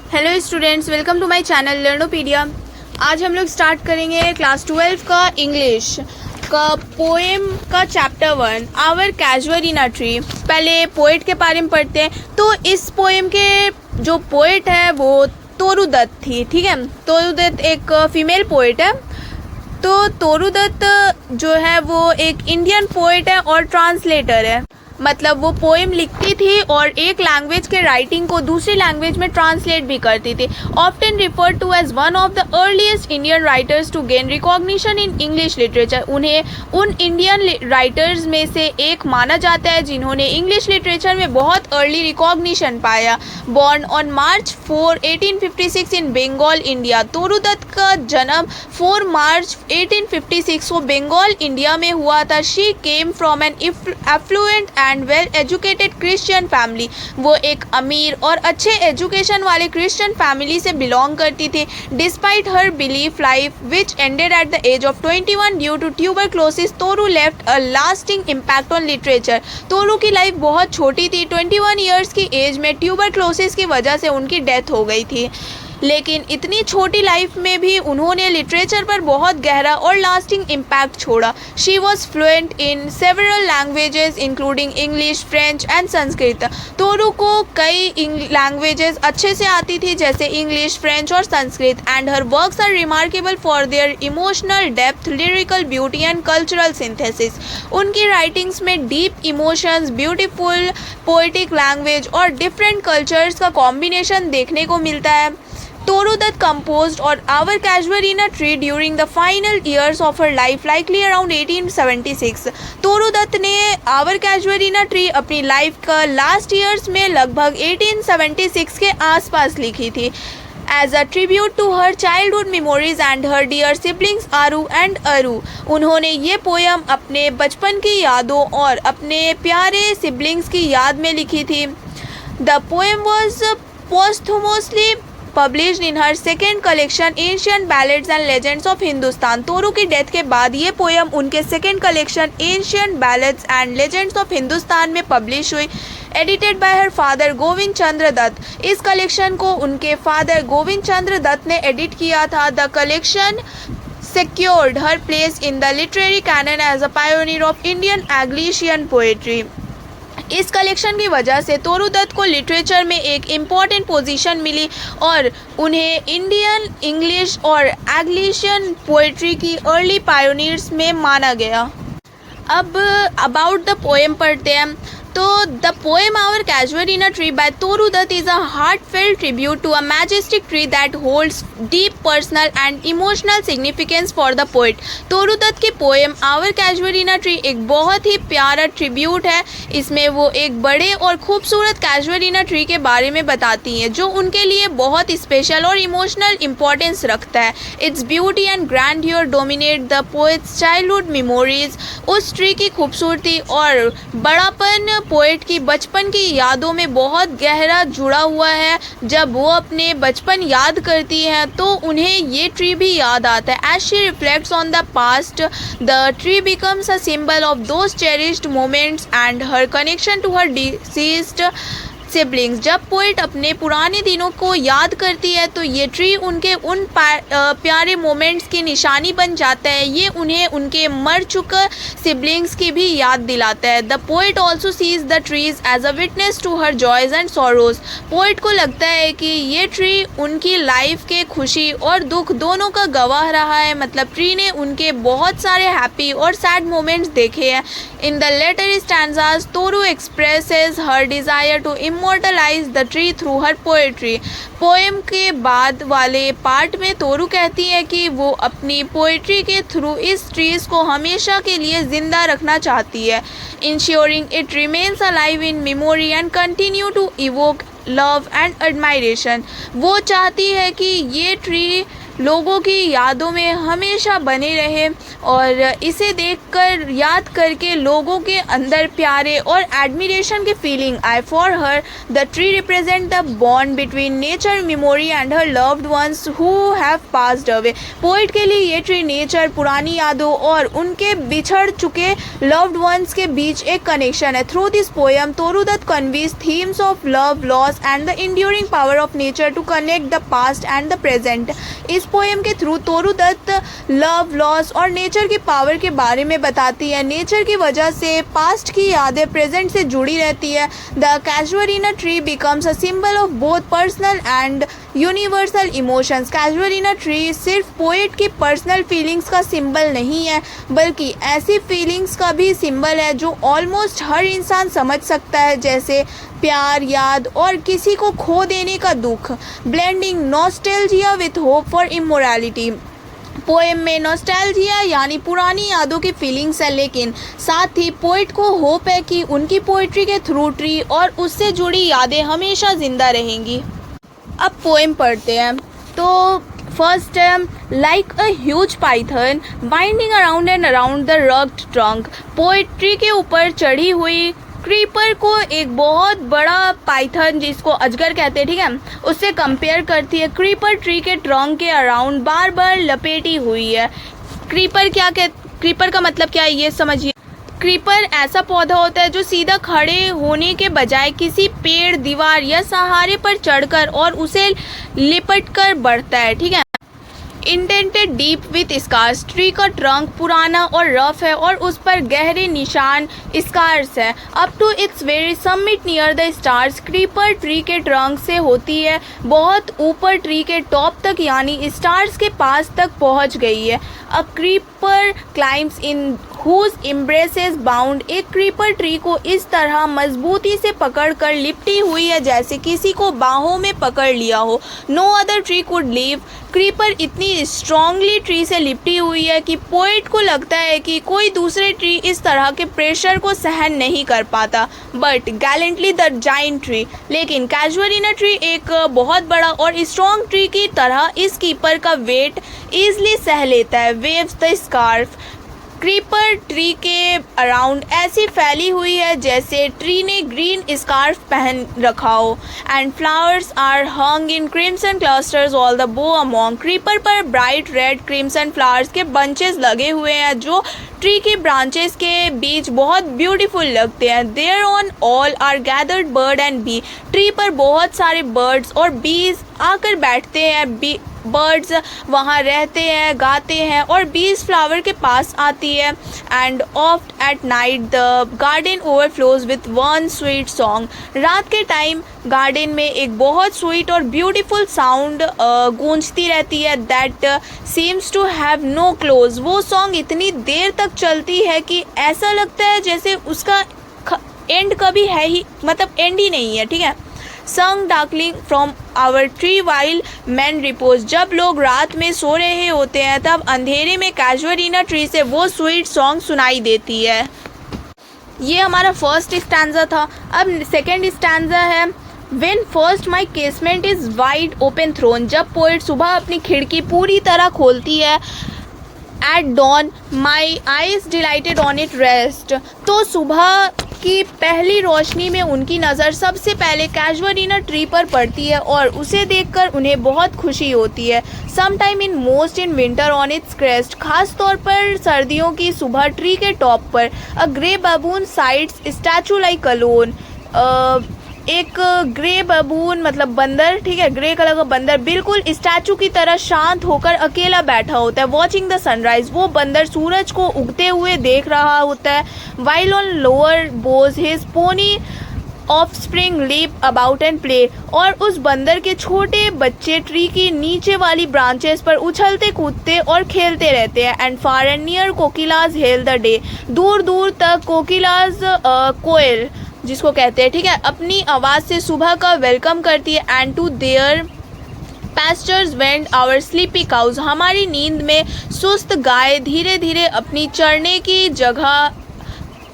Hello students, welcome to my channel Learnopedia. आज हम लोग स्टार्ट करेंगे क्लास 12 का इंग्लिश का पोएम का chapter 1 our casual in a tree. पहले पोएट के बारे में पढ़ते हैं। तो इस पोएम के जो पोएट है वो तोरू दत्त थी। ठीक है, तोरू दत्त एक फीमेल पोएट है। तो तोरू दत्त जो है वो एक इंडियन पोएट है और ट्रांसलेटर है। मतलब वो पोएम लिखती थी और एक लैंग्वेज के राइटिंग को दूसरी लैंग्वेज में ट्रांसलेट भी करती थी। Often referred to as one of the earliest Indian writers to gain recognition in English literature. उन्हें उन इंडियन राइटर्स में से एक माना जाता है जिन्होंने इंग्लिश लिटरेचर में बहुत अर्ली रिकॉग्निशन पाया। Born on March 4, 1856 in Bengal, India. Toru Dutt का जन्म 4 मार्च 1856 को बंगाल, इंडिया में हुआ था। She came from an affluent and well educated Christian family. वो एक अमीर और अच्छे एजुकेशन वाले क्रिश्चियन फैमिली से बिलोंग करती थी। Despite her belief life which ended at the age of 21 due to tuberculosis, Toru left a lasting impact on literature. Toru की लाइफ बहुत छोटी थी। 21 ईयर्स की एज में ट्यूबरक्लोसिस की वजह से उनकी डेथ हो गई थी। लेकिन इतनी छोटी लाइफ में भी उन्होंने लिटरेचर पर बहुत गहरा और लास्टिंग इम्पैक्ट छोड़ा। She was fluent in several languages including English, French and Sanskrit. Toru को कई लैंग्वेजेस अच्छे से आती थी जैसे इंग्लिश, फ्रेंच और Sanskrit. And her works are remarkable for their emotional depth, lyrical beauty and cultural synthesis. उनकी राइटिंग्स में deep emotions, beautiful poetic language और डिफरेंट कल्चर्स का कॉम्बिनेशन देखने को मिलता है। Toru Dutt composed or Our Casual in a Tree during the final years of her life, likely around 1876. तोरू दत्त ने Our Casual in a Tree अपनी life का last years में लगभग 1876 के आसपास लिखी थी। As a tribute to her childhood memories and her dear siblings Aru and Aru, उन्होंने ये पोयम अपने बचपन की यादों और अपने प्यारे सिबलिंग्स की याद में लिखी थी। The poem was posthumously published in her second collection Ancient Ballads and Legends of Hindustan. तोरू की डेथ के बाद ये पोयम उनके second collection Ancient Ballads and Legends of Hindustan में पब्लिश हुई। Edited by her father Govind Chandra Dutt. इस कलेक्शन को उनके फादर गोविंद चंद्र दत्त ने एडिट किया था। The collection secured her place in the literary canon as a pioneer of Indian Anglician poetry. इस collection की वजह से तोरू दत्त को लिटरेचर में एक इम्पॉर्टेंट पोजीशन मिली और उन्हें इंडियन, इंग्लिश और एंग्लिशियन पोएट्री की अर्ली पायोनियर्स में माना गया। अब अबाउट द पोएम पढ़ते हैं। तो the poem our casual in a tree by Toru Dutt is a heartfelt tribute to a majestic tree that holds deep personal and emotional significance for the poet. Toru Dutt की poem our casual in a tree एक बहुत ही प्यारा tribute है। इसमें वो एक बड़े और खूबसूरत कैजुअल इन अ ट्री के बारे में बताती हैं जो उनके लिए बहुत स्पेशल और इमोशनल इम्पोर्टेंस रखता है। Its beauty and grandeur dominate the poets childhood memories. उस ट्री की खूबसूरती और बड़ापन पोएट की बचपन की यादों में बहुत गहरा जुड़ा हुआ है। जब वो अपने बचपन याद करती हैं तो उन्हें ये ट्री भी याद आता है। As she reflects on the past, the tree becomes a symbol of those cherished moments and her connection to her deceased siblings. जब पोएट अपने पुराने दिनों को याद करती है तो ये ट्री उनके उन प्यारे मोमेंट्स की निशानी बन जाता है। ये उन्हें उनके मर चुके सिबलिंग्स की भी याद दिलाता है। The poet also sees the trees as a witness to her joys and sorrows. Poet को लगता है कि ये ट्री उनकी लाइफ के खुशी और दुख दोनों का गवाह रहा है। मतलब ट्री ने उनके बहुत सारे हैप्पी और सैड मोमेंट्स देखे हैं। In the later stanzas Toru expresses her desire to immortalize the tree through her poetry. Poem के बाद वाले पार्ट में तोरू कहती है कि वो अपनी पोएट्री के थ्रू इस ट्रीज को हमेशा के लिए जिंदा रखना चाहती है। Ensuring it remains alive in memory and continue to evoke love and admiration. वो चाहती है कि ये ट्री लोगों की यादों में हमेशा बने रहे और इसे देखकर याद करके लोगों के अंदर प्यारे और एडमिरेशन के फीलिंग आए for her. The tree represent the bond between nature memory and her loved ones who have passed away. Poet के लिए ये ट्री नेचर, पुरानी यादों और उनके बिछड़ चुके लव्ड वंस के बीच एक कनेक्शन है। Through this poem Toru Dutt conveys themes of love, loss and the enduring power of nature to connect the past and the present. इस पोएम के थ्रू तोरूदत्त लव, लॉस और नेचर की पावर के बारे में बताती है। नेचर की वजह से पास्ट की यादें प्रेजेंट से जुड़ी रहती है। The casuarina tree becomes a symbol of both personal and universal emotions. Casuarina tree सिर्फ पोएट की पर्सनल फीलिंग्स का सिंबल नहीं है बल्कि ऐसी फीलिंग्स का भी सिंबल है जो ऑलमोस्ट हर इंसान समझ सकता है, जैसे प्यार, याद और किसी को खो देने का दुख। Blending nostalgia with hope for immorality. Poem में नॉस्टैल्जिया यानी पुरानी यादों की फीलिंग्स है, लेकिन साथ ही पोइट को होप है कि उनकी पोइट्री के थ्रू ट्री और उससे जुड़ी यादें हमेशा जिंदा रहेंगी। अब पोएम पढ़ते हैं। तो फर्स्ट है, like a huge Python binding around and around the rugged trunk. Poetry के ऊपर चढ़ी हुई क्रीपर को एक बहुत बड़ा पाइथन, जिसको अजगर कहते हैं, ठीक है, उससे कंपेयर करती है। क्रीपर ट्री के ट्रंक के अराउंड बार बार लपेटी हुई है। क्रीपर का मतलब क्या है ये समझिए। क्रीपर ऐसा पौधा होता है जो सीधा खड़े होने के बजाय किसी पेड़, दीवार या सहारे पर चढ़कर और उसे लिपटकर बढ़ता है, ठीक है। Indented deep with scars. Tree का ट्रंक पुराना और रफ है और उस पर गहरे निशान, स्कार्स है। Up to its very summit near the stars. Creeper tree के ट्रंक से होती है बहुत ऊपर ट्री के टॉप तक, यानी स्टार्स के पास तक पहुंच गई है। A creeper climbs in whose embraces bound. एक क्रीपर ट्री को इस तरह मजबूती से पकड़कर लिपटी हुई है जैसे किसी को बाहों में पकड़ लिया हो। No other tree could live. Creeper इतनी स्ट्रांगली ट्री से लिपटी हुई है कि पोएट को लगता है कि कोई दूसरे ट्री इस तरह के प्रेशर को सहन नहीं कर पाता। But gallantly the giant tree. लेकिन कैजुअरिना ट्री एक बहुत बड़ा और स्ट्रॉन्ग ट्री की तरह इस कीपर का वेट ईजिली सह लेता है। Waves the scarf. Creeper tree के अराउंड ऐसी फैली हुई है जैसे ट्री ने ग्रीन स्कार्फ पहन रखा हो। And flowers are hung in crimson clusters all the bough among. Creeper पर ब्राइट रेड क्रिम्सन फ्लावर्स के बंचेस लगे हुए हैं जो ट्री की ब्रांचेस के बीच बहुत ब्यूटीफुल लगते हैं। There on all are gathered bird and bee. Tree पर बहुत सारे बर्ड्स और बीज आकर बैठते हैं। बर्ड्स वहाँ रहते हैं, गाते हैं और बीज फ्लावर के पास आती है। And oft at night the garden overflows with one sweet song. रात के टाइम गार्डन में एक बहुत स्वीट और ब्यूटीफुल साउंड गूंजती रहती है। That seems to have no close. वो सॉन्ग इतनी देर तक चलती है कि ऐसा लगता है जैसे उसका एंड कभी है ही, मतलब एंड ही नहीं है, ठीक है। Sung darkling from our tree while man repose. जब लोग रात में सो रहे होते हैं तब अंधेरे में कैजुअरिना ट्री से वो स्वीट सॉन्ग सुनाई देती है। ये हमारा फर्स्ट स्टैंजा था। अब सेकेंड स्टैंजा है, When first my casement is wide open thrown। जब पोएट सुबह अपनी खिड़की पूरी तरह खोलती है। At dawn my eyes delighted on it rest। तो सुबह की पहली रोशनी में उनकी नज़र सबसे पहले कैजुअरिना ट्री पर पड़ती है और उसे देखकर उन्हें बहुत खुशी होती है। Sometime in most in winter on it's crest. खास तौर पर सर्दियों की सुबह ट्री के टॉप पर। A grey baboon sits statue like alone. एक ग्रे बबून मतलब बंदर, ठीक है, ग्रे कलर का बंदर बिल्कुल स्टैचू की तरह शांत होकर अकेला बैठा होता है। Watching the sunrise. वो बंदर सूरज को उगते हुए देख रहा होता है। While on lower boughs his puny offspring leap about and play. और उस बंदर के छोटे बच्चे ट्री की नीचे वाली ब्रांचेस पर उछलते कूदते और खेलते रहते हैं। And far and near kokilas hail the day. दूर दूर तक कोकिलाज कोयल जिसको कहते हैं, ठीक है, अपनी आवाज़ से सुबह का वेलकम करती है। And to their pastures wend our sleepy cows. हमारी नींद में सुस्त गाय धीरे धीरे अपनी चरने की जगह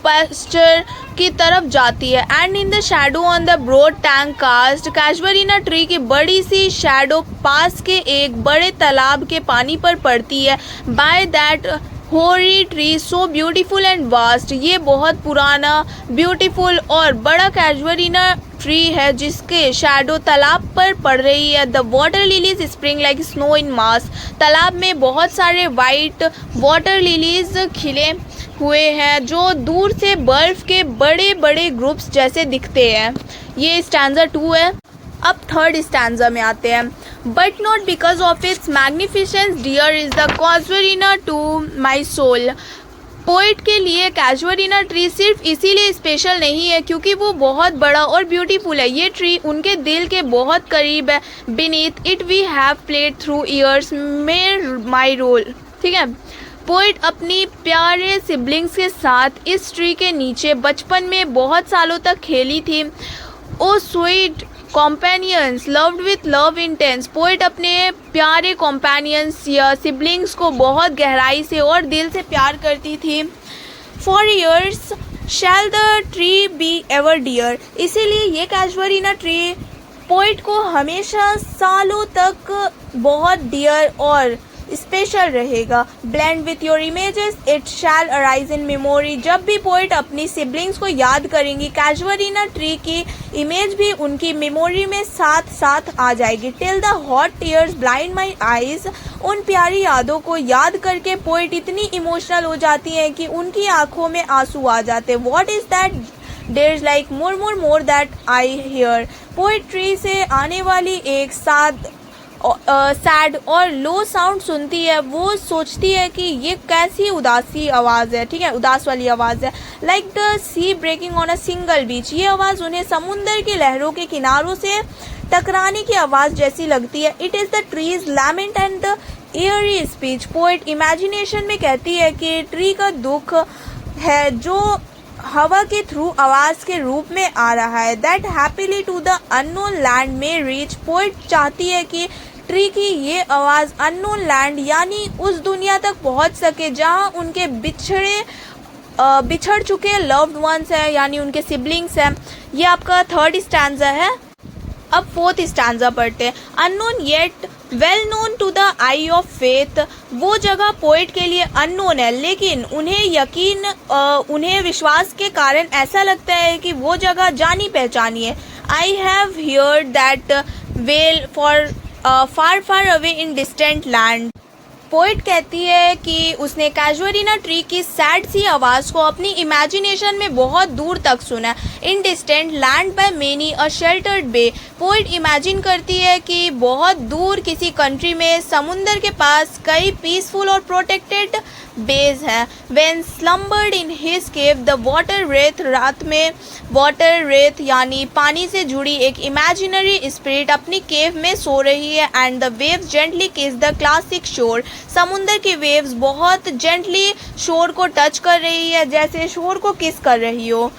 पास्चर की तरफ जाती है। And in the shadow on the broad tank cast, casuarina tree की बड़ी सी शैडो पास के एक बड़े तालाब के पानी पर पड़ती है। बाय दैट होरी tree so beautiful and vast, ये बहुत पुराना, ब्यूटीफुल और बड़ा कैजुअरिना ट्री है जिसके शैडो तालाब पर पड़ रही है। The water lilies spring like snow in mass, तालाब में बहुत सारे वाइट वाटर लिलीज खिले हुए हैं जो दूर से बर्फ के बड़े बड़े ग्रुप्स जैसे दिखते हैं। ये स्टैंजा 2 है। अब थर्ड स्टैंजा में आते हैं। But not because of its magnificence dear is the casuarina to my soul, poet के लिए कैजुअरिना ट्री सिर्फ इसीलिए स्पेशल नहीं है क्योंकि वो बहुत बड़ा और ब्यूटीफुल है, ये ट्री उनके दिल के बहुत करीब है। Beneath it we have played through years made my roll, ठीक है। पोइट अपनी प्यारे सिबलिंग्स के साथ इस ट्री के नीचे बचपन में बहुत सालों तक खेली थी। O sweet companions loved with love intense, poet अपने प्यारे कॉम्पेनियंस या सिबलिंग्स को बहुत गहराई से और दिल से प्यार करती थी। For years shall the tree be ever dear, इसीलिए ये कैजुअरिना ट्री पोइट को हमेशा सालों तक बहुत डियर और स्पेशल रहेगा। Blend with your images it shall arise in memory, जब भी पोइट अपनी सिबलिंग्स को याद करेंगी कैजुअरिना ट्री की इमेज भी उनकी मेमोरी में साथ साथ आ जाएगी। Till the hot tears blind my eyes, उन प्यारी यादों को याद करके पोइट इतनी इमोशनल हो जाती हैं कि उनकी आंखों में आंसू आ जाते। What is that there like more more more that I hear, poetry से आने वाली एक सैड और लो साउंड सुनती है। वो सोचती है कि ये कैसी उदासी आवाज़ है, ठीक है, उदास वाली आवाज़ है। Like the sea breaking on a shingle beach, ये आवाज़ उन्हें समुंदर के लहरों के किनारों से टकराने की आवाज़ जैसी लगती है। It is the trees lament and the Airy speech, poet imagination में कहती है कि ट्री का दुख है जो हवा के थ्रू आवाज़ के रूप में आ रहा है। That happily to the unknown land में रीच, पोइट चाहती है कि ट्री की ये आवाज़ अननोन लैंड यानी उस दुनिया तक पहुंच सके जहां उनके बिछड़ चुके लव्ड वंस हैं यानी उनके सिबलिंग्स हैं। ये आपका थर्ड स्टैंजा है। अब फोर्थ स्टैंजा पढ़ते हैं। Unknown yet well known to the eye of faith, वो जगह पोइट के लिए अननोन है लेकिन उन्हें विश्वास के कारण ऐसा लगता है कि वो जगह जानी पहचानी है। I have heard that well for far far away in distant land, poet कहती है कि उसने कैजुअरिना ट्री की सैड सी आवाज़ को अपनी इमेजिनेशन में बहुत दूर तक सुना। In distant land by many a sheltered bay, poet imagine करती है कि बहुत दूर किसी कंट्री में समुंदर के पास कई पीसफुल और प्रोटेक्टेड बेज हैं। When slumbered in his cave the water Wraith, रात में वाटर रेथ यानी पानी से जुड़ी एक इमेजिनरी स्पिरिट अपनी केव में सो रही है। एंड द वेव्स जेंटली किस द क्लासिक शोर, समुंदर की वेव्स बहुत जेंटली शोर को टच कर रही है जैसे शोर को किस कर रही हो।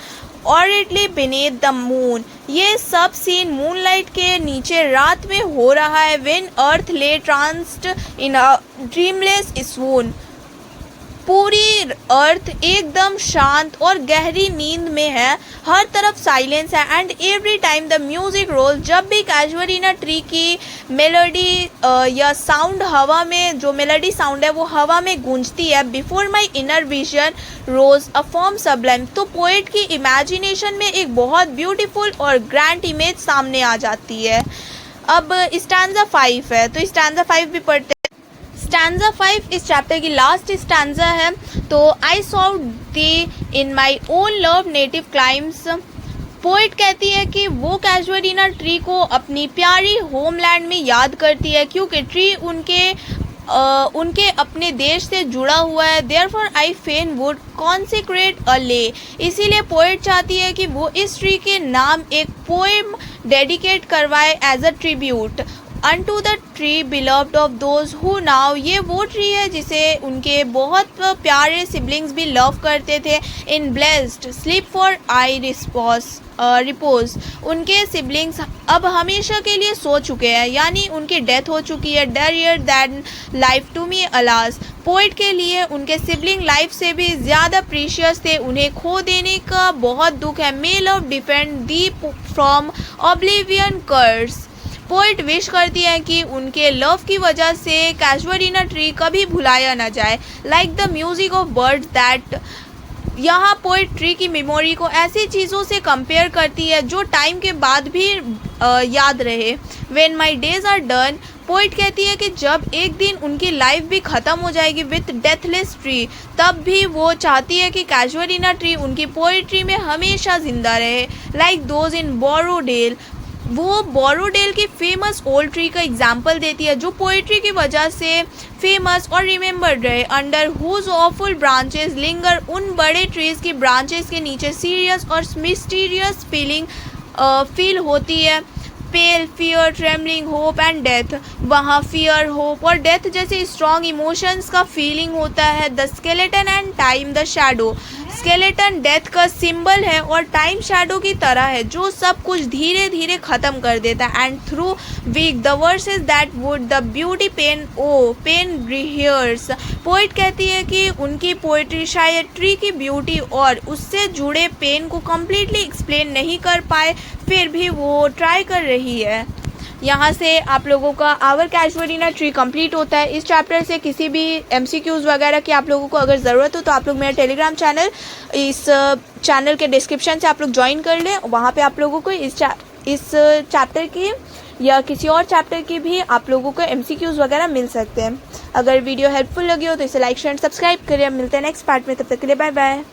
ऑरिटली बीनीथ द मून, ये सब सीन मूनलाइट के नीचे रात में हो रहा है। व्हेन अर्थ ले ट्रांस्ड इन अ ड्रीमलेस स्वून, पूरी अर्थ एकदम शांत और गहरी नींद में है, हर तरफ साइलेंस है। And every time the music roll, जब भी कैजुअरिना ट्री की मेलोडी या साउंड हवा में, जो मेलोडी साउंड है वो हवा में गूंजती है। Before my inner vision rose a form sublime, तो पोइट की इमेजिनेशन में एक बहुत ब्यूटीफुल और ग्रैंड इमेज सामने आ जाती है। अब स्टैंजा 5 है तो स्टैंजा 5 भी पढ़ते हैं। स्टैंजा 5 इस चैप्टर की लास्ट स्टैंजा है। तो I saw the in my own love native climbs, poet कहती है कि वो कैजुअरिना ट्री को अपनी प्यारी होमलैंड में याद करती है क्योंकि ट्री उनके अपने देश से जुड़ा हुआ है। Therefore I fain would consecrate a lay, इसीलिए पोइट चाहती है कि वो इस ट्री के नाम एक पोएम डेडिकेट करवाए as a tribute. Unto the tree beloved of those who now, ये वो ट्री है जिसे उनके बहुत प्यारे सिबलिंग्स भी लव करते थे। In blessed sleep for aye repose, उनके सिबलिंग्स अब हमेशा के लिए सो चुके हैं, यानी उनकी डेथ हो चुकी है। Dearer than life to me alas, poet के लिए उनके सिबलिंग लाइफ से भी ज़्यादा प्रीशियस थे, उन्हें खो देने का बहुत दुख है। May love defend thee from oblivion curse, poet wish करती है कि उनके लव की वजह से कैजुअलिना ट्री कभी भुलाया ना जाए। Like the music of birds that, यहाँ पोइट ट्री की मेमोरी को ऐसी चीज़ों से कंपेयर करती है जो टाइम के बाद भी याद रहे। When my days are done, poet कहती है कि जब एक दिन उनकी लाइफ भी ख़त्म हो जाएगी विथ डेथलेस ट्री, तब भी वो चाहती है कि कैजुअलिना ट्री उनकी पोइट्री में हमेशा ज़िंदा रहे। लाइक दोज इन बोरोडेल, वो बोरोडेल की फेमस ओल्ड ट्री का एग्जाम्पल देती है जो पोइट्री की वजह से फेमस और रिमेंबर्ड रहे। Under whose awful branches linger, उन बड़े ट्रीज की ब्रांचेस के नीचे सीरियस और मिस्टीरियस फील होती है। Pale, fear, trembling, hope and death, वहाँ फियर, होप और डेथ जैसे स्ट्रॉन्ग इमोशंस का फीलिंग होता है। The skeleton and time the shadow, skeleton death का सिंबल है और टाइम शैडो की तरह है जो सब कुछ धीरे धीरे ख़त्म कर देता है। And through weak the verses that would the beauty fain oh fain rehearse, poet कहती है कि उनकी पोइट्री शायद ट्री की ब्यूटी और उससे जुड़े पेन को कम्प्लीटली एक्सप्लेन नहीं कर पाए, फिर भी वो ट्राई कर रही है। यहाँ से आप लोगों का आवर कैजुअलिना ट्री कंप्लीट होता है। इस चैप्टर से किसी भी MCQs वगैरह की आप लोगों को अगर ज़रूरत हो तो आप लोग मेरा टेलीग्राम चैनल, इस चैनल के डिस्क्रिप्शन से आप लोग ज्वाइन कर लें। वहाँ पे आप लोगों को इस चैप्टर की या किसी और चैप्टर की भी आप लोगों को MCQs वगैरह मिल सकते हैं। अगर वीडियो हेल्पफुल लगी हो तो इसे लाइक शेयर सब्सक्राइब करें। मिलते हैं नेक्स्ट पार्ट में, तब तक के लिए बाय बाय।